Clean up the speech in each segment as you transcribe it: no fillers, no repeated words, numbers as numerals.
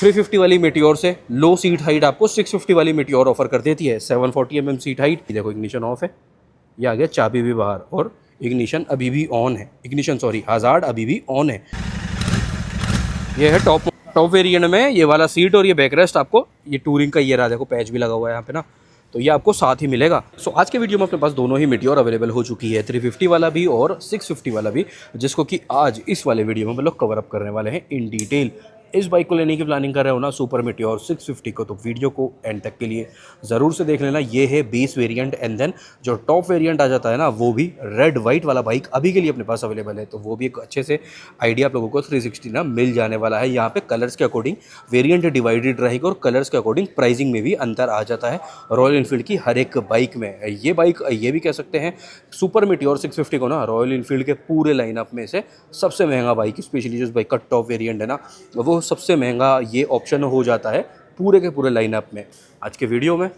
350 वाली मेटियोर से लो seat height आपको 650 वाली मेटियोर ऑफर कर देती है। 740 mm सीट हाइट। देखो इग्निशन ऑफ है, ये आ गया चाबी भी बाहर और इग्निशन अभी भी ऑन है। इग्निशन सॉरी हज़ार्ड अभी भी ऑन है। ये है टॉप वेरिएंट में ये वाला सीट और ये बैकरेस्ट आपको ये टूरिंग का ये रहा, देखो पैच भी लगा हुआ है यहाँ पे ना, तो ये आपको साथ ही मिलेगा। सो आज के वीडियो में अपने पास दोनों ही मेटियोर अवेलेबल हो चुकी है, 350 वाला भी और 650 वाला भी, जिसको कि आज इस वाले वीडियो में हम लोग कवर अप करने वाले हैं इन डिटेल। इस बाइक को लेने की प्लानिंग कर रहे हो ना सुपर मेटियोर 650 को, तो वीडियो को एंड तक के लिए ज़रूर से देख लेना। ये है बेस वेरिएंट एंड देन जो टॉप वेरिएंट आ जाता है ना वो भी रेड वाइट वाला बाइक अभी के लिए अपने पास अवेलेबल है, तो वो भी एक अच्छे से आइडिया आप लोगों को 360 ना मिल जाने वाला है। यहाँ पे कलर्स के अकॉर्डिंग वेरिएंट डिवाइडेड रहेगा और कलर्स के अकॉर्डिंग प्राइसिंग में भी अंतर आ जाता है रॉयल इनफील्ड की हर एक बाइक में। ये बाइक ये भी कह सकते हैं सुपर मेटियोर 650 को ना रॉयल इनफील्ड के पूरे लाइनअप में से सबसे महंगा बाइक, स्पेशली जो इस बाइक का टॉप वेरिएंट है ना वो सबसे महंगा ये ऑप्शन हो जाता है पूरे के पूरे लाइनअप में। आज के वीडियो में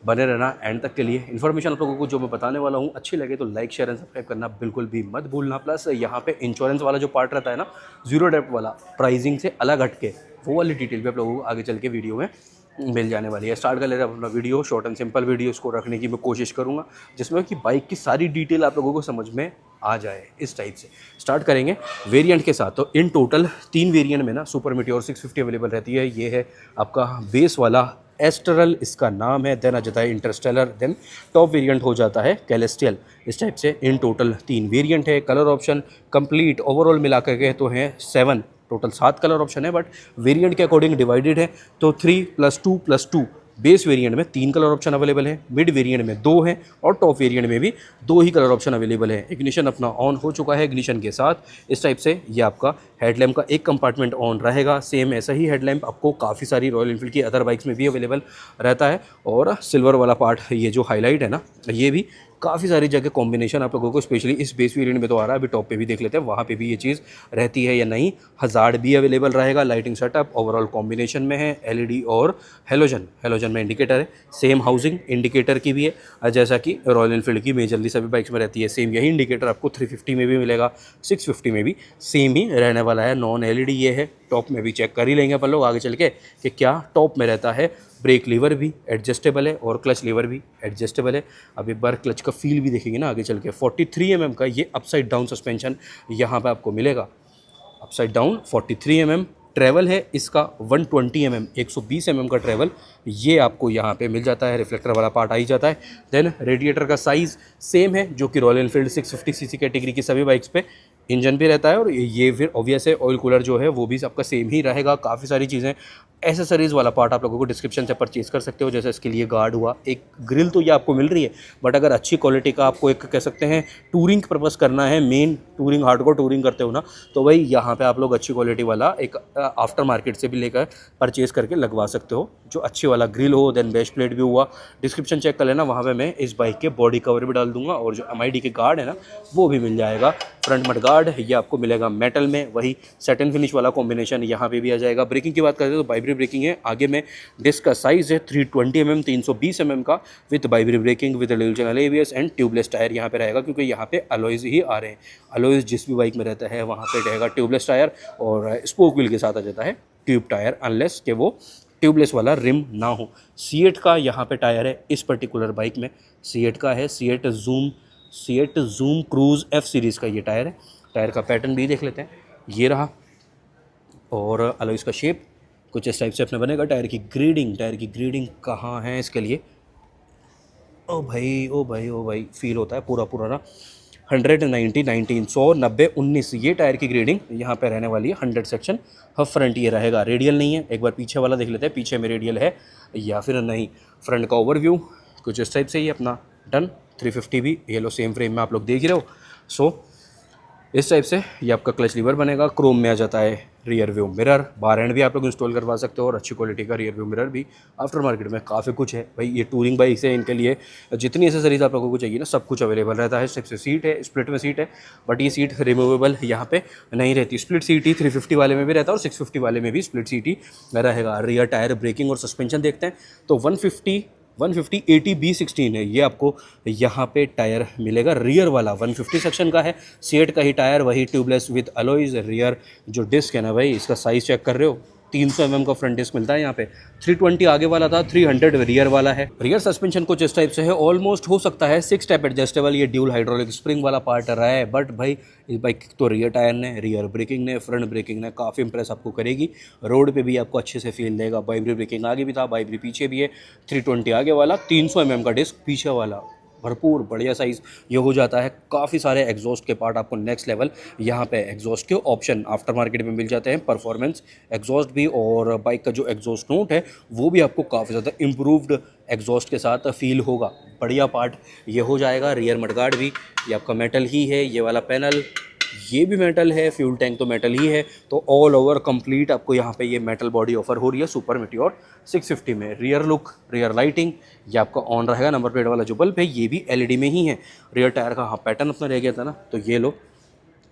बने रहना एंड तक के लिए। इन्फॉर्मेशन आप लोगों को जो मैं बताने वाला हूँ अच्छी लगे तो लाइक शेयर एंड सब्सक्राइब करना बिल्कुल भी मत भूलना। प्लस यहाँ पे इंश्योरेंस वाला जो पार्ट रहता है ना, जीरो डेप्ट वाला, प्राइसिंग से अलग हटके वो वाली डिटेल भी आप लोगों को आगे चल के वीडियो में मिल जाने वाली है। स्टार्ट कर ले रहे अपना video, short and simple video इसको रखने की मैं कोशिश करूँगा जिसमें कि बाइक की सारी डिटेल आप लोगों को समझ में आ जाए। इस टाइप से स्टार्ट करेंगे वेरिएंट के साथ। तो इन टोटल 3 वेरिएंट में ना सुपर मेटियोर 650 अवेलेबल रहती है। ये है आपका बेस वाला एस्ट्रल इसका नाम है, देन आ जाता है इंटरस्टेलर, देन टॉप वेरिएंट हो जाता है कैलेस्टियल। इस टाइप से इन टोटल 3 वेरिएंट है। कलर ऑप्शन कंप्लीट ओवरऑल मिला के तो हैं 7, टोटल 7 कलर ऑप्शन है, बट वेरिएंट के अकॉर्डिंग डिवाइडेड है। तो 3+2+2 बेस वेरिएंट में 3 कलर ऑप्शन अवेलेबल है, मिड वेरिएंट में 2 हैं और टॉप वेरिएंट में भी 2 ही कलर ऑप्शन अवेलेबल है। इग्निशन अपना ऑन हो चुका है। इग्निशन के साथ इस टाइप से ये आपका हेडलैम्प का एक कंपार्टमेंट ऑन रहेगा। सेम ऐसा ही हेडलैम्प आपको काफ़ी सारी रॉयल इनफील्ड की अदर बाइक्स में भी अवेलेबल रहता है। और सिल्वर वाला पार्ट ये जो हाईलाइट है ना, ये भी काफ़ी सारी जगह कॉम्बिनेशन आप लोगों को स्पेशली इस बेस वेरिएंट में तो आ रहा है, अभी टॉप पे भी देख लेते हैं वहाँ पे भी ये चीज़ रहती है या नहीं। हज़ार्ड भी अवेलेबल रहेगा। लाइटिंग सेटअप ओवरऑल कॉम्बिनेशन में है, एलईडी और हेलोजन में इंडिकेटर है। सेम हाउसिंग इंडिकेटर की भी है जैसा कि रॉयल एनफील्ड की मेजरली सभी बाइक्स में रहती है। सेम यही इंडिकेटर आपको 350 में भी मिलेगा, 650 में भी सेम ही रहने वाला है। नॉन एलईडी ये है। टॉप में भी चेक कर ही लेंगे अपन लोग आगे चल के कि क्या टॉप में रहता है। ब्रेक लीवर भी एडजस्टेबल है और क्लच लीवर भी एडजस्टेबल है। अब एक बार क्लच का फील भी देखेंगे ना आगे चल के। 43 mm का ये अपसाइड डाउन सस्पेंशन यहाँ पे आपको मिलेगा। अपसाइड डाउन 43 mm ट्रैवल है इसका 120 mm, 120 mm का ट्रैवल ये आपको यहाँ पे मिल जाता है। रिफ्लेक्टर वाला पार्ट आ ही जाता है। देन रेडिएटर का साइज़ सेम है जो कि रॉयल एनफील्ड 650 सीसी कैटेगरी की सभी बाइक्स पे। इंजन भी रहता है और ये फिर ऑब्वियस है ऑयल कूलर जो है वो भी आपका सेम ही रहेगा। काफ़ी सारी चीज़ें एसेसरीज़ वाला पार्ट आप लोगों को डिस्क्रिप्शन से परचेज़ कर सकते हो, जैसे इसके लिए गार्ड हुआ, एक ग्रिल तो ये आपको मिल रही है, बट अगर अच्छी क्वालिटी का आपको एक कह सकते हैं टूरिंग पर्पस करना है, मेन टूरिंग हार्डकोर टूरिंग करते हो ना, तो भाई यहाँ पे आप लोग अच्छी क्वालिटी वाला एक आफ्टर मार्केट से भी लेकर परचेज़ करके लगवा सकते हो, जो अच्छी वाला ग्रिल हो। देन बेस प्लेट भी हुआ, डिस्क्रिप्शन चेक कर लेना, वहाँ पे मैं इस बाइक के बॉडी कवर भी डाल दूंगा और जो MID के गार्ड है ना वो भी मिल जाएगा। फ्रंट मड गार्ड ये आपको मिलेगा मेटल में, वही सेट एंड फिनिश वाला कॉम्बिनेशन यहाँ पे भी आ जाएगा। ब्रेकिंग की बात करते हैं तो बाइब्री ब्रेकिंग है। आगे में डिस्क का साइज़ है 320 mm, 320 mm का, with Bybre braking, with dual channel ABS and tubeless tyre यहाँ पे रहेगा, क्योंकि यहाँ पे अलॉयज़ ही आ रहे हैं। अलॉयज़ जिस भी बाइक में रहता है वहाँ पे रहेगा ट्यूबलेस टायर और स्पोक व्हील के साथ आ जाता है ट्यूब टायर, अनलेस कि वो ट्यूबलेस वाला रिम ना हो। सीएट का यहाँ पे टायर है इस पर्टिकुलर बाइक में, सीएट का है, CEAT zoom cruise F series का ये टायर है। टायर का पैटर्न भी देख लेते हैं, ये रहा। और अलॉयज़ का शेप कुछ इस टाइप से अपने बनेगा। टायर की ग्रेडिंग कहाँ है इसके लिए, ओ भाई फील होता है पूरा ना। 190 19 100 90 19 ये टायर की ग्रेडिंग यहाँ पे रहने वाली है। 100 सेक्शन हब फ्रंट ये रहेगा, रेडियल नहीं है। एक बार पीछे वाला देख लेते हैं, पीछे में रेडियल है या फिर नहीं। फ्रंट का ओवरव्यू कुछ इस टाइप से ही अपना डन। 350 भी ये लो सेम फ्रेम में आप लोग देख ही रहे हो। सो इस टाइप से ये आपका क्लच लीवर बनेगा। क्रोम में आ जाता है rear view mirror, bar and भी आप लोग इंस्टॉल करवा सकते हो और अच्छी क्वालिटी का रियर व्यू मिरर भी आफ्टर मार्केट में काफ़ी कुछ है भाई। ये टूरिंग बाइक है, इनके लिए जितनी एसेसरीज आप लोगों को चाहिए ना सब कुछ अवेलेबल रहता है। सिर्फ सीट है, स्प्लिट में सीट है, बट ये सीट रिमूवेबल यहाँ पे नहीं रहती। स्प्लिट सीट ही 350 वाले में भी रहता है और 650 वाले में भी स्प्लिट सीट ही रहेगा। रियर टायर, ब्रेकिंग और सस्पेंशन देखते हैं तो 150 80 B16 है ये आपको यहाँ पे टायर मिलेगा। रियर वाला 150 सेक्शन का है, सीएट का ही टायर, वही ट्यूबलेस विद अलॉयज़। रियर जो डिस्क है ना भाई, इसका साइज़ चेक कर रहे हो 300 mm का फ्रंट डिस्क मिलता है यहाँ पे। 320 आगे वाला था, 300 रियर वाला है। रियर सस्पेंशन कुछ इस टाइप से है, ऑलमोस्ट हो सकता है 6 स्टेप एडजस्टेबल, ये ड्यूल हाइड्रोलिक स्प्रिंग वाला पार्ट रहा है। बट भाई इस बाइक तो रियर टायर ने, रियर ब्रेकिंग ने, फ्रंट ब्रेकिंग ने काफ़ी इंप्रेस आपको करेगी। रोड पे भी आपको अच्छे से फील देगा। बाइब्री ब्रेकिंग आगे भी था, बाइब्री पीछे भी है। 320 आगे वाला, 300 mm का डिस्क पीछे वाला, भरपूर बढ़िया साइज़ ये हो जाता है। काफ़ी सारे एग्जॉस्ट के पार्ट आपको नेक्स्ट लेवल यहाँ पे एग्जॉस्ट के ऑप्शन आफ्टर मार्केट में मिल जाते हैं। परफॉर्मेंस एग्जॉस्ट भी और बाइक का जो एग्जॉस्ट नोट है वो भी आपको काफ़ी ज़्यादा इम्प्रूव्ड एग्जॉस्ट के साथ फील होगा। बढ़िया पार्ट ये हो जाएगा। रियर मडगार्ड भी ये आपका मेटल ही है, ये वाला पैनल ये भी मेटल है, फ्यूल टैंक तो मेटल ही है। तो ऑल ओवर कंप्लीट आपको यहाँ पे ये मेटल बॉडी ऑफर हो रही है सुपर मीटियोर 650 में। रियर लुक, रियर लाइटिंग ये आपका ऑन रहेगा। नंबर प्लेट वाला जो बल्ब है ये भी एलईडी में ही है। रियर टायर का हाँ पैटर्न अपना रह गया था ना, तो ये लो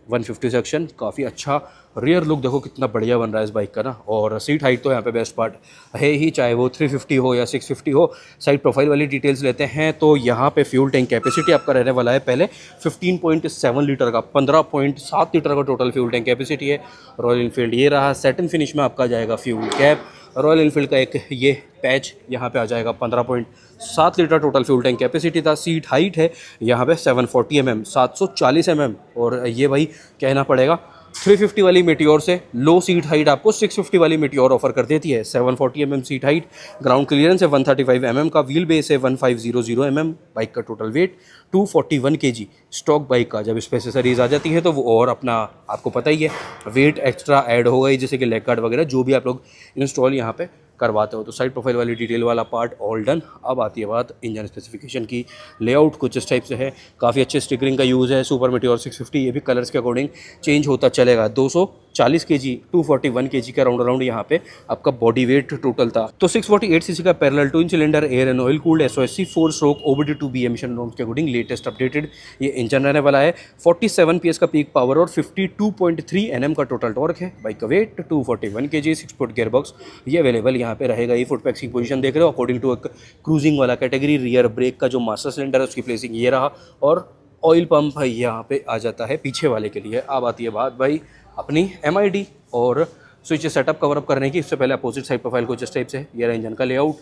150 सेक्शन, काफ़ी अच्छा रियर लुक देखो कितना बढ़िया बन रहा है इस बाइक का ना। और सीट हाइट तो यहाँ पे बेस्ट पार्ट है ही, चाहे वो 350 हो या 650 हो। साइड प्रोफाइल वाली डिटेल्स लेते हैं तो यहाँ पे फ्यूल टैंक कैपेसिटी आपका रहने वाला है पहले 15.7 लीटर का, 15.7 लीटर का टोटल फ्यूल टैंक कैपेसिटी है। रॉयल इनफील्ड ये रहा। सेटिन फिनिश में आपका जाएगा फ्यूल कैप। रॉयल इनफील्ड का एक ये पैच यहाँ पे आ जाएगा। 15.7 litre total fuel tank capacity था। सीट हाइट है यहाँ पे 740 mm, 740 mm। और ये भाई कहना पड़ेगा 350 वाली मीटियोर से लो सीट हाइट आपको 650 वाली मीटियोर ऑफर कर देती है। 740 mm seat height, ground clearance है 135 mm का, व्हील बेस है 1500 mm। बाइक का total weight 241 kg। Stock bike का जब स्पेसिसरीज आ जाती है तो वो और अपना आपको पता ही है वेट एक्स्ट्रा ऐड होगा ही, जैसे कि लेग गार्ड वगैरह जो भी आप लोग इंस्टॉल यहाँ पे करवाते हो। तो साइड प्रोफाइल वाली डिटेल वाला पार्ट ऑल डन। अब आती है बात इंजन स्पेसिफिकेशन की। लेआउट कुछ इस टाइप से है, काफ़ी अच्छे स्टिकरिंग का यूज़ है। सुपर मीटियोर 650 ये भी कलर्स के अकॉर्डिंग चेंज होता चलेगा। 240 kg, 241 kg का राउंड यहाँ पे आपका बॉडी वेट टोटल था। तो 648 cc का parallel twin cylinder air and oil cooled SOSC 4 stroke OBD2B emission norms के अकॉर्डिंग लेटेस्ट अपडेटेड ये इंजन रहने वाला है। 47 PS का पीक पावर और 52.3 Nm का टोटल टॉर्क है। बाइक का वेट 241 kg, 6 फुट गियर बॉक्स ये अवेलेबल यहाँ पे रहेगा। ये फुट पैक्स की पोजीशन देख रहे हो अकॉर्डिंग टू एक क्रूजिंग वाला कैटेगरी। रियर ब्रेक का जो मास्टर सिलेंडर है उसकी प्लेसिंग ये रहा और ऑयल पंप यहाँ पे आ जाता है पीछे वाले के लिए। अब आती है बात भाई अपनी MID और स्विच सेटअप कवर अप करने की। इससे पहले अपोजिट साइड प्रोफाइल कुछ इस टाइप से, ये रहा इंजन का लेआउट।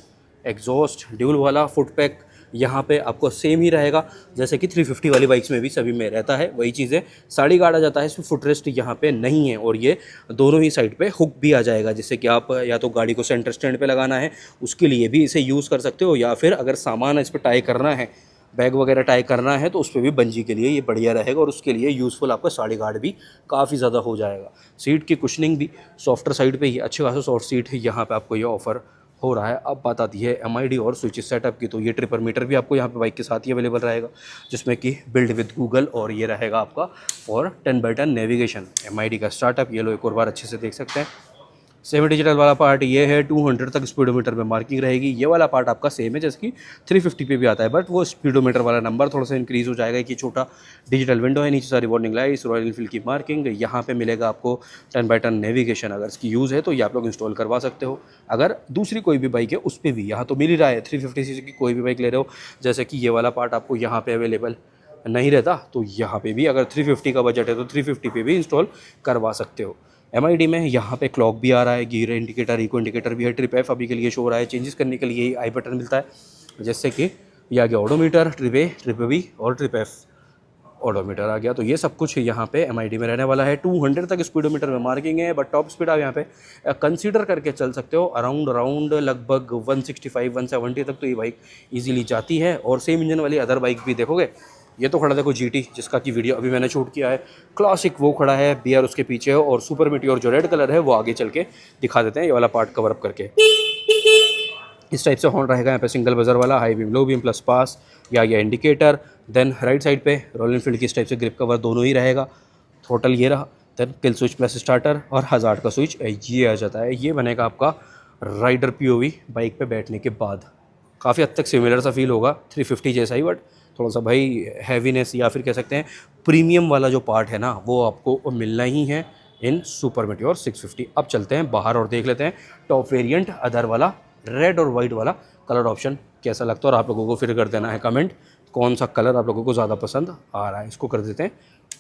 एग्जॉस्ट ड्यूल वाला फुट पैक यहाँ पे आपको सेम ही रहेगा जैसे कि 350 वाली बाइक्स में भी सभी में रहता है, वही चीज़ है। साड़ी गार्ड आ जाता है, इसमें फुट रेस्ट यहाँ पे नहीं है और ये दोनों ही साइड पे हुक भी आ जाएगा, जिससे कि आप या तो गाड़ी को सेंटर स्टैंड पे लगाना है उसके लिए भी इसे यूज़ कर सकते हो, या फिर अगर सामान इस पर टाई करना है, बैग वगैरह टाई करना है तो उस पर भी बंजी के लिए ये बढ़िया रहेगा और उसके लिए यूज़फुल आपका साड़ी गार्ड भी काफ़ी ज़्यादा हो जाएगा। सीट की कुशनिंग भी सॉफ्टर साइड पे ही अच्छे खासा सॉफ्ट सीट है यहाँ पे आपको ये ऑफर हो रहा है। अब बात आती है MID और स्विच सेटअप की। तो ये ट्रिपर मीटर भी आपको यहाँ पे बाइक के साथ ही अवेलेबल रहेगा, जिसमें कि बिल्ड विद गूगल, और ये रहेगा आपका फॉर 10x10 नेविगेशन। MID का स्टार्टअप ये लो एक और बार अच्छे से देख सकते हैं। सेमी डिजिटल वाला पार्ट ये है, 200 तक स्पीडोमीटर में मार्किंग रहेगी। ये वाला पार्ट आपका सेम है जैसे कि 350 पे भी आता है, बट वो स्पीडोमीटर वाला नंबर थोड़ा सा इंक्रीज़ हो जाएगा कि छोटा डिजिटल विंडो है, नीचे सारी वार्निंग लाइट्स, रॉयल इनफील्ड की मार्किंग। यहाँ पे मिलेगा आपको 10x10 नेविगेशन। अगर इसकी यूज़ है तो ये आप लोग इंस्टॉल करवा सकते हो। अगर दूसरी कोई भी बाइक है उस पर भी यहाँ तो मिल ही रहा है। 350 cc की कोई भी बाइक ले रहे हो, जैसे कि ये वाला पार्ट आपको यहाँ पर अवेलेबल नहीं रहता, तो यहाँ पे भी अगर 350 का बजट है तो 350 पे भी इंस्टॉल करवा सकते हो। MID में यहाँ पे क्लॉक भी आ रहा है, गियर इंडिकेटर, इको इंडिकेटर भी है। ट्रिप F अभी के लिए शो हो रहा है। चेंजेस करने के लिए आई बटन मिलता है, जैसे कि ये आ गया odometer, trip A, trip B और ट्रिप F ऑडोमीटर आ गया। तो ये सब कुछ यहाँ पे MID में रहने वाला है। 200 तक स्पीडोमीटर में मार्किंग है, बट टॉप स्पीड आप यहाँ पे कंसीडर करके चल सकते हो। अराउंड लगभग 165-170 तक तो ये बाइक ईजिली जाती है। और सेम इंजन वाली अदर बाइक भी देखोगे, ये तो खड़ा देखो GT, जिसका कि वीडियो अभी मैंने शूट किया है। क्लासिक वो खड़ा है, BR उसके पीछे है, और सुपर मीटियोर जो रेड कलर है वो आगे चल के दिखा देते हैं ये वाला पार्ट कवर अप करके। इस टाइप से हॉर्न रहेगा यहाँ पे, सिंगल बजर वाला, high beam, low beam, plus pass, या इंडिकेटर। देन राइट साइड पे रॉयल एनफील्ड की इस टाइप से ग्रिप कवर दोनों ही रहेगा। थ्रोटल ये रहा, then kill switch plus starter और हज़ार्ड का स्विच ये आ जाता है। ये बनेगा आपका राइडर POV बाइक पे बैठने के बाद। काफ़ी हद तक सिमिलर सा फील होगा 350 जैसा ही, बट थोड़ा सा भाई हैवीनेस या फिर कह सकते हैं प्रीमियम वाला जो पार्ट है ना वो आपको मिलना ही है इन सुपर मीटियोर 650। अब चलते हैं बाहर और देख लेते हैं टॉप वेरिएंट अदर वाला, रेड और वाइट वाला कलर ऑप्शन कैसा लगता है, और आप लोगों को फिर कर देना है कमेंट कौन सा कलर आप लोगों को ज़्यादा पसंद आ रहा है। इसको कर देते हैं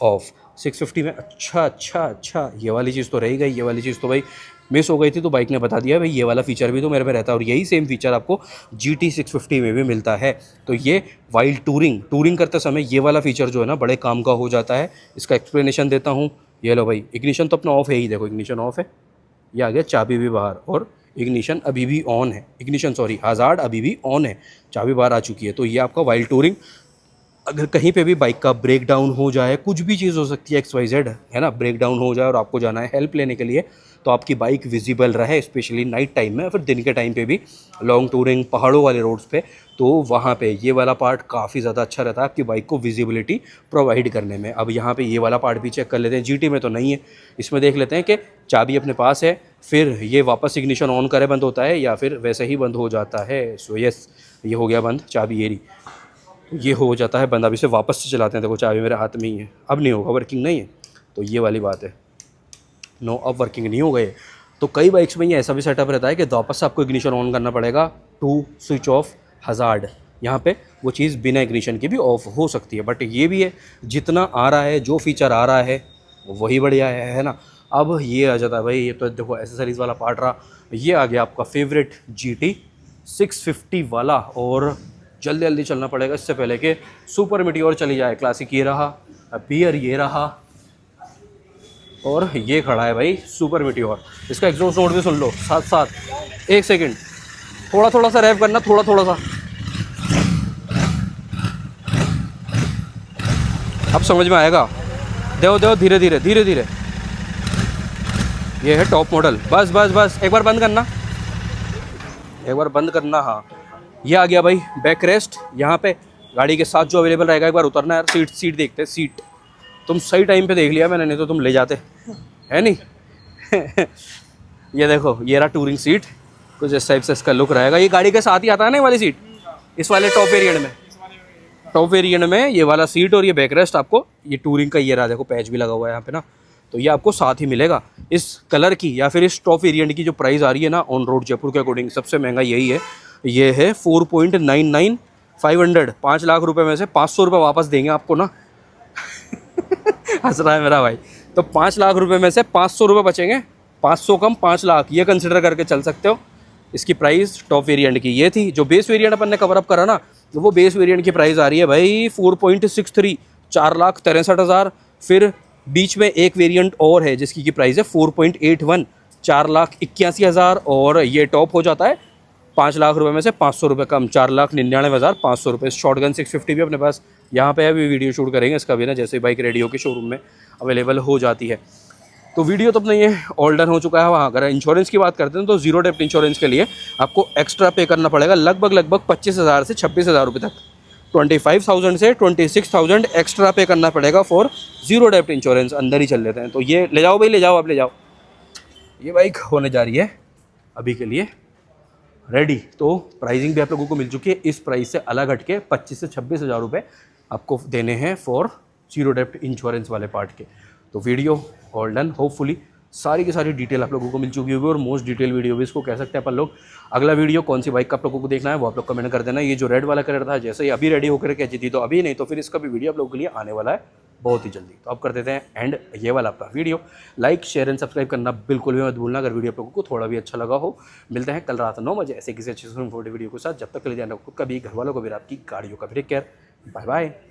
ऑफ। 650 में अच्छा ये वाली चीज़ तो रहेगी, ये वाली चीज़ तो भाई मिस हो गई थी तो बाइक ने बता दिया भाई ये वाला फीचर भी तो मेरे पे रहता है, और यही सेम फीचर आपको GT 650 में भी मिलता है। तो ये वाइल टूरिंग करते समय ये वाला फीचर जो है ना बड़े काम का हो जाता है। इसका एक्सप्लेनेशन देता हूँ। ये लो भाई, इग्निशन तो अपना ऑफ है ही, देखो इग्निशन ऑफ है, ये आ गया चाबी भी बाहर, और इग्निशन अभी भी ऑन है, इग्निशन सॉरी हज़ार्ड अभी भी ऑन है, चाबी बाहर आ चुकी है। तो ये आपका वाइल टूरिंग, अगर कहीं पे भी बाइक का ब्रेक डाउन हो जाए, कुछ भी चीज़ हो सकती है XYZ है ना, ब्रेक डाउन हो जाए और आपको जाना है हेल्प लेने के लिए, तो आपकी बाइक विजिबल रहे, स्पेशली नाइट टाइम में, फिर दिन के टाइम पे भी लॉन्ग टूरिंग पहाड़ों वाले रोड्स पे, तो वहाँ पे ये वाला पार्ट काफ़ी ज़्यादा अच्छा रहता है आपकी बाइक को विजिबिलिटी प्रोवाइड करने में। अब यहाँ पे ये वाला पार्ट भी चेक कर लेते हैं, GT में तो नहीं है, इसमें देख लेते हैं कि चाबी अपने पास है, फिर ये वापस इग्निशन ऑन करे बंद होता है या फिर वैसे ही बंद हो जाता है। सो यस, ये हो गया बंद, चाबी ये रही, ये हो जाता है बंद। अब इसे वापस से चलाते हैं, देखो चाबी मेरे हाथ में ही है, अब नहीं होगा, वर्किंग नहीं है, तो ये वाली बात है। नो, अब वर्किंग नहीं हो गए। तो कई बाइक्स में ये ऐसा भी सेटअप रहता है कि वापस से आपको इग्निशन ऑन करना पड़ेगा टू स्विच ऑफ हज़ार्ड। यहाँ पे वो चीज़ बिना इग्निशन के भी ऑफ हो सकती है, बट ये भी है जितना आ रहा है, जो फीचर आ रहा है वही बढ़िया है ना। अब ये आ जाता है भाई, ये तो देखो एसेसरीज़ वाला पार्ट रहा, ये आ गया आपका फेवरेट GT 650 वाला, और जल्दी जल्दी चलना पड़ेगा इससे पहले कि सुपर मीटियोर चली जाए। क्लासिक ये रहा, पियर ये रहा, और ये खड़ा है भाई सुपर मीटियोर। इसका एग्जॉस्ट नोट भी सुन लो साथ साथ। एक सेकंड, थोड़ा थोड़ा सा रैप करना, थोड़ा थोड़ा सा, अब समझ में आएगा। देखो देखो, धीरे धीरे धीरे धीरे, ये है टॉप मॉडल। बस बस बस, एक बार बंद करना, एक बार बंद करना। हाँ, ये आ गया भाई बैक रेस्ट, यहाँ पे गाड़ी के साथ जो अवेलेबल रहेगा। एक बार उतरना यार, सीट देखते हैं, सीट तुम सही टाइम पे देख लिया मैंने, नहीं तो तुम ले जाते, है नहीं। ये देखो, ये रहा टूरिंग सीट, कुछ इस टाइप से इसका लुक रहेगा। ये गाड़ी के साथ ही आता है ना ये वाली सीट, इस वाले टॉप वेरिएंट में, टॉप वेरिएंट में ये वाला सीट और ये बैक रेस्ट आपको, ये टूरिंग का ये रहा, देखो पैच भी लगा हुआ है यहाँ पे ना, तो ये आपको साथ ही मिलेगा। इस कलर की या फिर इस टॉप वेरिएंट की जो प्राइस आ रही है ना ऑन रोड जयपुर के अकॉर्डिंग सबसे महंगा यही है। ये है 4.99,500, 5 लाख रुपए में से 500 रुपये वापस देंगे आपको ना। हंस रहा है मेरा भाई। तो 5 लाख रुपए में से 500 रुपये बचेंगे, 500 कम 5 लाख, ये कंसिडर करके चल सकते हो। इसकी प्राइस टॉप वेरिएंट की ये थी। जो बेस वेरिएंट अपन ने कवर अप करा ना, तो वो बेस वेरिएंट की प्राइस आ रही है भाई 4.63, 4,63,000। फिर बीच में एक वेरिएंट और है जिसकी की प्राइस है 4.81, 4,81,000, और ये टॉप हो जाता है 5 लाख रुपए में से 500 रुपये कम, 4,99,500 रुपये। शॉटगन 650 भी अपने पास यहाँ पे अभी वीडियो शूट करेंगे इसका भी ना, जैसे बाइक रेडी होकर शोरूम में अवेलेबल हो जाती है। तो वीडियो तो अपना ये ऑल डन हो चुका है। वहाँ अगर इंश्योरेंस की बात करते हैं तो जीरो डेप्ट इंश्योरेंस के लिए आपको एक्स्ट्रा पे करना पड़ेगा लगभग 25,000 से 26,000 रुपये तक। 25,000 से 26,000 एक्स्ट्रा पे करना पड़ेगा फॉर जीरो डेप्ट इंश्योरेंस। अंदर ही चल लेते हैं। तो ये ले जाओ भाई, ले जाओ, आप ले जाओ। ये बाइक होने जा रही है अभी के लिए रेडी। तो प्राइसिंग भी आप लोगों को मिल चुकी है। इस प्राइस से अलग हटके 25 से 26,000 रुपये आपको देने हैं फॉर जीरो डेप्ट इंश्योरेंस वाले पार्ट के। तो वीडियो ऑल डन, होपफुली सारी की सारी डिटेल आप लोगों को मिल चुकी होगी, और मोस्ट डिटेल वीडियो भी इसको कह सकते हैं अपन लोग। अगला वीडियो कौन सी बाइक का आप लोगों को देखना है वो आप लोग कमेंट कर देना। ये जो रेड वाला कलर था, जैसे ही अभी रेडी होकर के थी, तो अभी नहीं तो फिर इसका भी वीडियो आप लोगों के लिए आने वाला है बहुत ही जल्दी। तो अब कर देते हैं एंड ये वाला आपका video. Like share and subscribe करना बिल्कुल भी मत भूलना अगर वीडियो आप लोगों को थोड़ा भी अच्छा लगा हो। मिलते हैं कल रात 9 बजे ऐसे किसी अच्छे वीडियो के साथ। जब तक के लिए ध्यान रखो खुद का भी, घर वालों को भी, आपकी गाड़ियों का भी। Take care, bye bye.